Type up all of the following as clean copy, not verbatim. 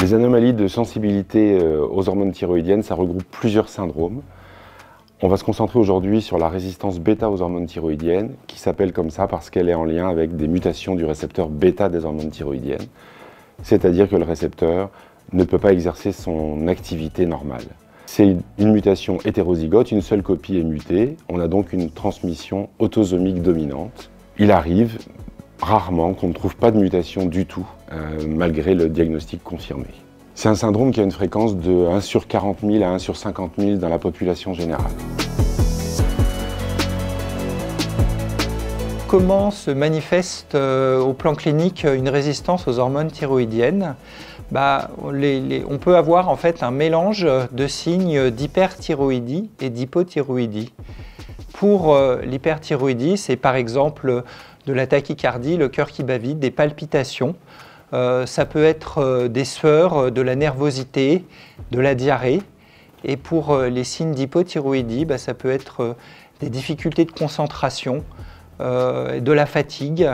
Les anomalies de sensibilité aux hormones thyroïdiennes, ça regroupe plusieurs syndromes. On va se concentrer aujourd'hui sur la résistance bêta aux hormones thyroïdiennes, qui s'appelle comme ça parce qu'elle est en lien avec des mutations du récepteur bêta des hormones thyroïdiennes, c'est-à-dire que le récepteur ne peut pas exercer son activité normale. C'est une mutation hétérozygote, une seule copie est mutée, on a donc une transmission autosomique dominante. Il arrive rarement qu'on ne trouve pas de mutation du tout, malgré le diagnostic confirmé. C'est un syndrome qui a une fréquence de 1 sur 40 000 à 1 sur 50 000 dans la population générale. Comment se manifeste au plan clinique une résistance aux hormones thyroïdiennes? On peut avoir en fait un mélange de signes d'hyperthyroïdie et d'hypothyroïdie. Pour l'hyperthyroïdie, c'est par exemple de la tachycardie, le cœur qui bat vite, des palpitations. Ça peut être des sueurs, de la nervosité, de la diarrhée. Et pour les signes d'hypothyroïdie, ça peut être des difficultés de concentration, de la fatigue.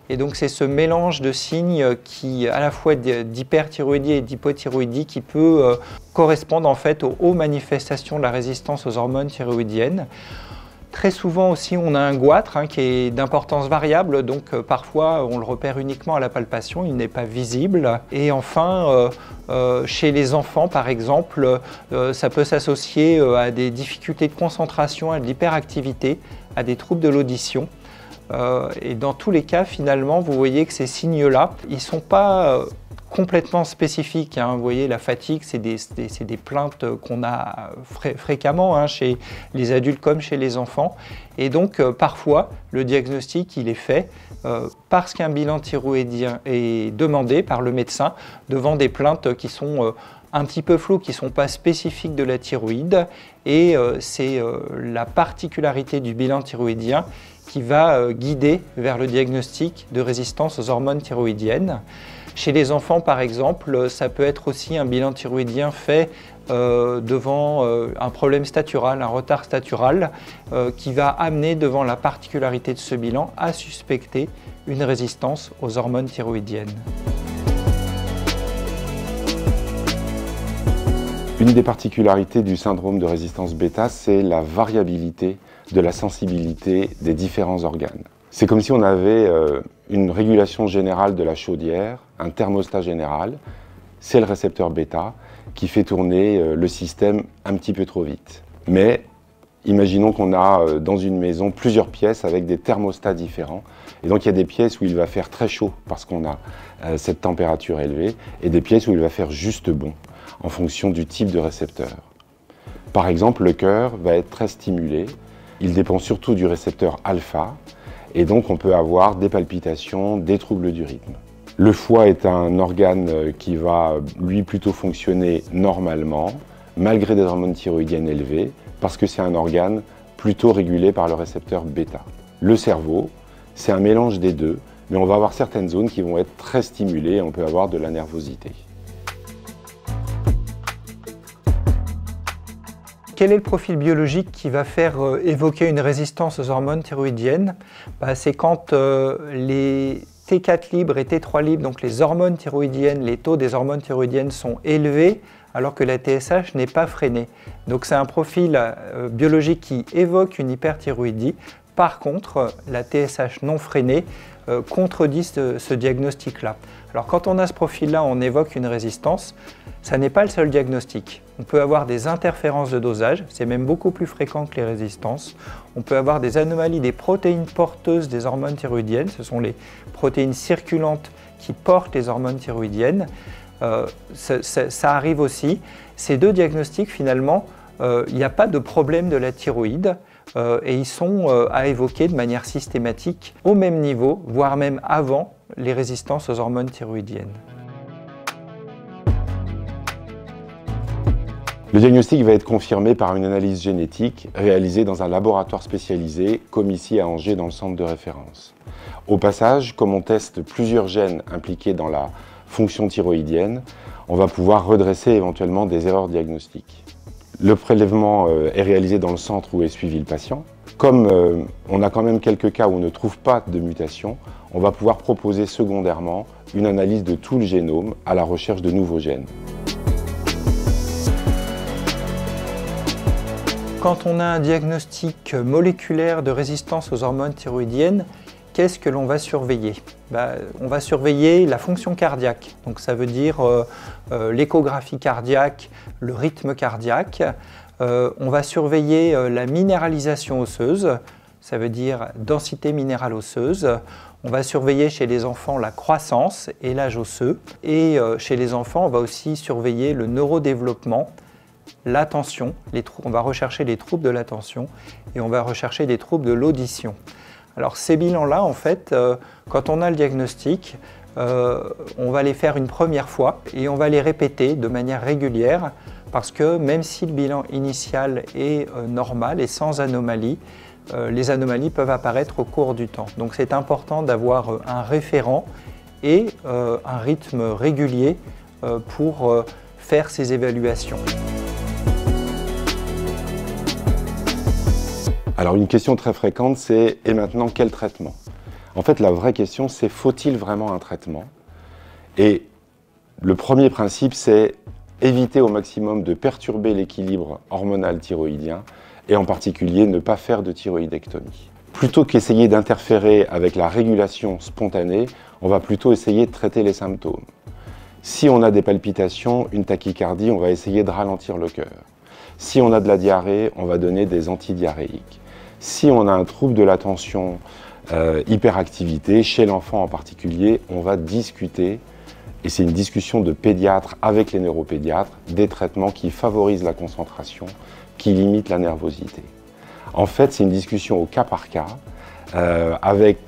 Et donc c'est ce mélange de signes qui, à la fois d'hyperthyroïdie et d'hypothyroïdie, qui peut correspondre en fait aux manifestations de la résistance aux hormones thyroïdiennes. Très souvent aussi, on a un goitre qui est d'importance variable, donc parfois on le repère uniquement à la palpation, il n'est pas visible. Et enfin, chez les enfants par exemple, ça peut s'associer à des difficultés de concentration, à de l'hyperactivité, à des troubles de l'audition. Et dans tous les cas, finalement, vous voyez que ces signes-là, ils ne sont pas complètement spécifiques. Vous voyez, la fatigue, c'est des plaintes qu'on a fréquemment chez les adultes comme chez les enfants. Et donc, parfois, le diagnostic, il est fait parce qu'un bilan thyroïdien est demandé par le médecin devant des plaintes qui sont un petit peu floues, qui ne sont pas spécifiques de la thyroïde. Et c'est la particularité du bilan thyroïdien qui va guider vers le diagnostic de résistance aux hormones thyroïdiennes. Chez les enfants, par exemple, ça peut être aussi un bilan thyroïdien fait devant un problème statural, un retard statural, qui va amener devant la particularité de ce bilan à suspecter une résistance aux hormones thyroïdiennes. Une des particularités du syndrome de résistance bêta, c'est la variabilité de la sensibilité des différents organes. C'est comme si on avait une régulation générale de la chaudière, un thermostat général, c'est le récepteur bêta qui fait tourner le système un petit peu trop vite. Mais imaginons qu'on a dans une maison plusieurs pièces avec des thermostats différents. Et donc il y a des pièces où il va faire très chaud parce qu'on a cette température élevée et des pièces où il va faire juste bon en fonction du type de récepteur. Par exemple, le cœur va être très stimulé. Il dépend surtout du récepteur alpha. Et donc on peut avoir des palpitations, des troubles du rythme. Le foie est un organe qui va lui plutôt fonctionner normalement, malgré des hormones thyroïdiennes élevées, parce que c'est un organe plutôt régulé par le récepteur bêta. Le cerveau, c'est un mélange des deux, mais on va avoir certaines zones qui vont être très stimulées et on peut avoir de la nervosité. Quel est le profil biologique qui va faire évoquer une résistance aux hormones thyroïdiennes? C'est quand les T4 libres et T3 libres, donc les hormones thyroïdiennes, les taux des hormones thyroïdiennes sont élevés alors que la TSH n'est pas freinée. Donc c'est un profil biologique qui évoque une hyperthyroïdie. Par contre, la TSH non freinée contredit ce diagnostic-là. Alors quand on a ce profil-là, on évoque une résistance, ça n'est pas le seul diagnostic. On peut avoir des interférences de dosage, c'est même beaucoup plus fréquent que les résistances. On peut avoir des anomalies des protéines porteuses des hormones thyroïdiennes, ce sont les protéines circulantes qui portent les hormones thyroïdiennes. Ça arrive aussi. Ces deux diagnostics, finalement, il n'y a pas de problème de la thyroïde. Et ils sont à évoquer de manière systématique au même niveau, voire même avant les résistances aux hormones thyroïdiennes. Le diagnostic va être confirmé par une analyse génétique réalisée dans un laboratoire spécialisé, comme ici à Angers dans le centre de référence. Au passage, comme on teste plusieurs gènes impliqués dans la fonction thyroïdienne, on va pouvoir redresser éventuellement des erreurs diagnostiques. Le prélèvement est réalisé dans le centre où est suivi le patient. Comme on a quand même quelques cas où on ne trouve pas de mutation, on va pouvoir proposer secondairement une analyse de tout le génome à la recherche de nouveaux gènes. Quand on a un diagnostic moléculaire de résistance aux hormones thyroïdiennes, qu'est-ce que l'on va surveiller? On va surveiller la fonction cardiaque, donc ça veut dire l'échographie cardiaque, le rythme cardiaque. On va surveiller la minéralisation osseuse, ça veut dire densité minérale osseuse. On va surveiller chez les enfants la croissance et l'âge osseux. Et chez les enfants, on va aussi surveiller le neurodéveloppement, l'attention. On va rechercher les troubles de l'attention et on va rechercher des troubles de l'audition. Alors ces bilans-là, en fait, quand on a le diagnostic, on va les faire une première fois et on va les répéter de manière régulière parce que même si le bilan initial est normal et sans anomalie, les anomalies peuvent apparaître au cours du temps. Donc c'est important d'avoir un référent et un rythme régulier pour faire ces évaluations. Alors une question très fréquente, c'est « et maintenant quel traitement ?» En fait, la vraie question, c'est « faut-il vraiment un traitement ?» Et le premier principe, c'est éviter au maximum de perturber l'équilibre hormonal thyroïdien et en particulier ne pas faire de thyroïdectomie. Plutôt qu'essayer d'interférer avec la régulation spontanée, on va plutôt essayer de traiter les symptômes. Si on a des palpitations, une tachycardie, on va essayer de ralentir le cœur. Si on a de la diarrhée, on va donner des antidiarrhéiques. Si on a un trouble de l'attention, hyperactivité, chez l'enfant en particulier, on va discuter, et c'est une discussion de pédiatre avec les neuropédiatres, des traitements qui favorisent la concentration, qui limitent la nervosité. En fait, c'est une discussion au cas par cas, avec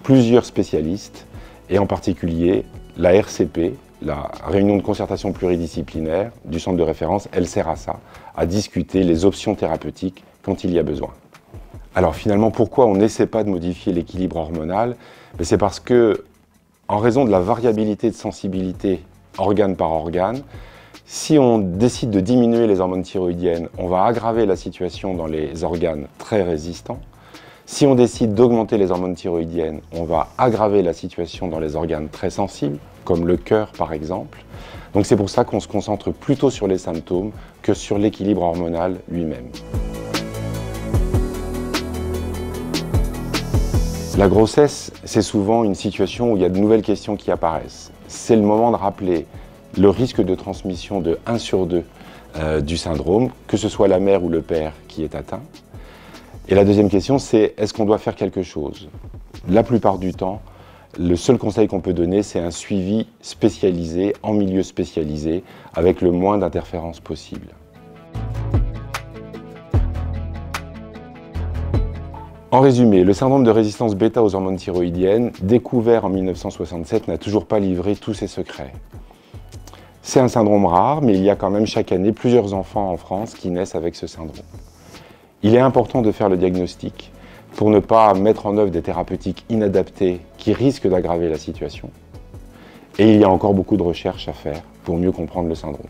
plusieurs spécialistes, et en particulier la RCP, la réunion de concertation pluridisciplinaire du centre de référence, elle sert à ça, à discuter les options thérapeutiques quand il y a besoin. Alors finalement, pourquoi on n'essaie pas de modifier l'équilibre hormonal? C'est parce que, en raison de la variabilité de sensibilité organe par organe, si on décide de diminuer les hormones thyroïdiennes, on va aggraver la situation dans les organes très résistants. Si on décide d'augmenter les hormones thyroïdiennes, on va aggraver la situation dans les organes très sensibles, comme le cœur par exemple. Donc c'est pour ça qu'on se concentre plutôt sur les symptômes que sur l'équilibre hormonal lui-même. La grossesse, c'est souvent une situation où il y a de nouvelles questions qui apparaissent. C'est le moment de rappeler le risque de transmission de 1 sur 2 du syndrome, que ce soit la mère ou le père qui est atteint. Et la deuxième question, c'est est-ce qu'on doit faire quelque chose? La plupart du temps, le seul conseil qu'on peut donner, c'est un suivi spécialisé, en milieu spécialisé, avec le moins d'interférences possible. En résumé, le syndrome de résistance bêta aux hormones thyroïdiennes, découvert en 1967, n'a toujours pas livré tous ses secrets. C'est un syndrome rare, mais il y a quand même chaque année plusieurs enfants en France qui naissent avec ce syndrome. Il est important de faire le diagnostic pour ne pas mettre en œuvre des thérapeutiques inadaptées qui risquent d'aggraver la situation. Et il y a encore beaucoup de recherches à faire pour mieux comprendre le syndrome.